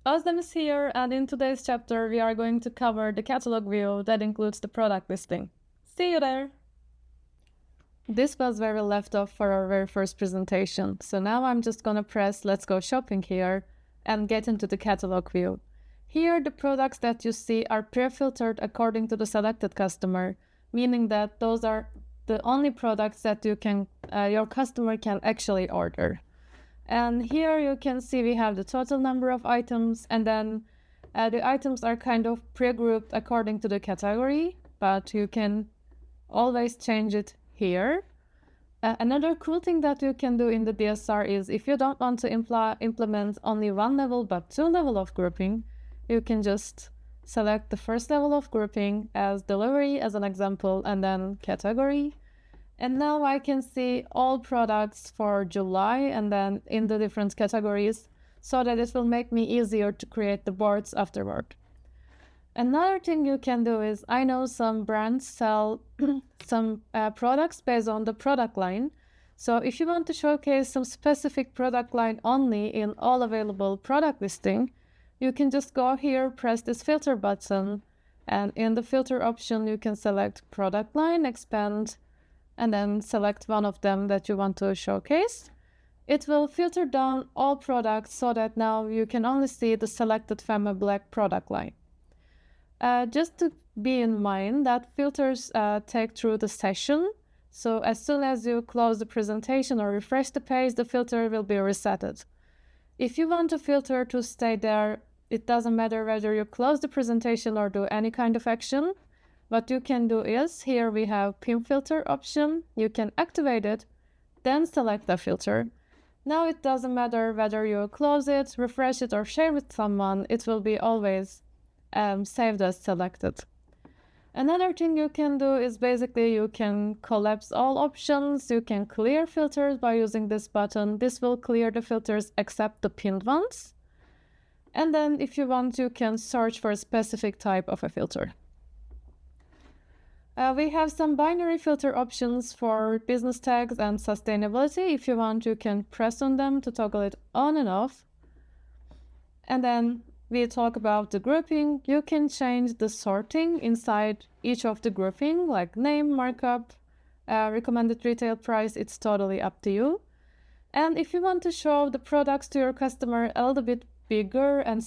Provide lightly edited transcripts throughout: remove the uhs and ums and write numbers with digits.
Özlem is here, and in today's chapter, we are going to cover the catalog view that includes the product listing. See you there! This was where we left off for our very first presentation, so now I'm just gonna press Let's Go Shopping here and get into the catalog view. Here, the products that you see are pre-filtered according to the selected customer, meaning that those are the only products that your customer can actually order. And here you can see we have the total number of items, and then the items are kind of pre-grouped according to the category, but you can always change it here. Another cool thing that you can do in the DSR is if you don't want to implement only one level but two level of grouping, you can just select the first level of grouping as delivery as an example, and then category. And now I can see all products for July and then in the different categories, so that it will make me easier to create the boards afterward. Another thing you can do is, I know some brands sell some products based on the product line. So if you want to showcase some specific product line only in all available product listing, you can just go here, press this filter button, and in the filter option, you can select product line, expand, and then select one of them that you want to showcase. It will filter down all products so that now you can only see the selected Femme Black product line. Just to be in mind that filters take through the session. So as soon as you close the presentation or refresh the page, the filter will be resetted. If you want the filter to stay there, it doesn't matter whether you close the presentation or do any kind of action. What you can do is, here we have pin filter option. You can activate it, then select the filter. Now it doesn't matter whether you close it, refresh it, or share with someone, it will be always saved as selected. Another thing you can do is basically you can collapse all options. You can clear filters by using this button. This will clear the filters except the pinned ones. And then if you want, you can search for a specific type of a filter. We have some binary filter options for business tags and sustainability. If you want, you can press on them to toggle it on and off. And then we talk about the grouping. You can change the sorting inside each of the grouping, like name, markup, recommended retail price. It's totally up to you. And if you want to show the products to your customer a little bit bigger and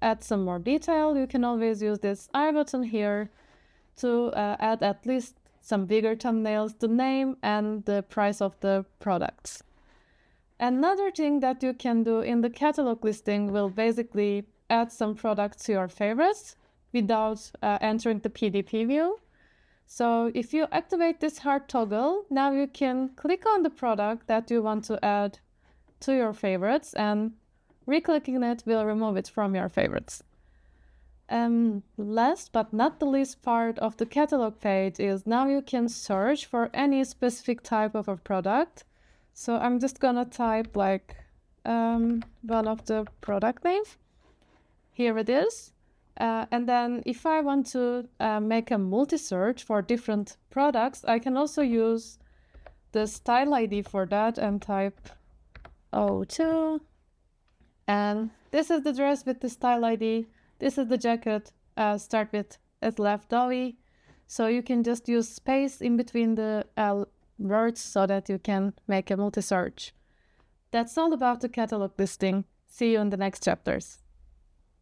add some more detail, you can always use this I button here to add at least some bigger thumbnails, the name and the price of the products. Another thing that you can do in the catalog listing will basically add some products to your favorites without entering the PDP view. So if you activate this heart toggle, now you can click on the product that you want to add to your favorites, and re-clicking it will remove it from your favorites. Last but not the least part of the catalog page is now you can search for any specific type of a product. So I'm just gonna type like one of the product names. Here it is. And then if I want to make a multi-search for different products, I can also use the style ID for that and type O2. And this is the dress with the style ID. This is the jacket, start with at left doughy. So you can just use space in between the words so that you can make a multi-search. That's all about the catalog listing. See you in the next chapters.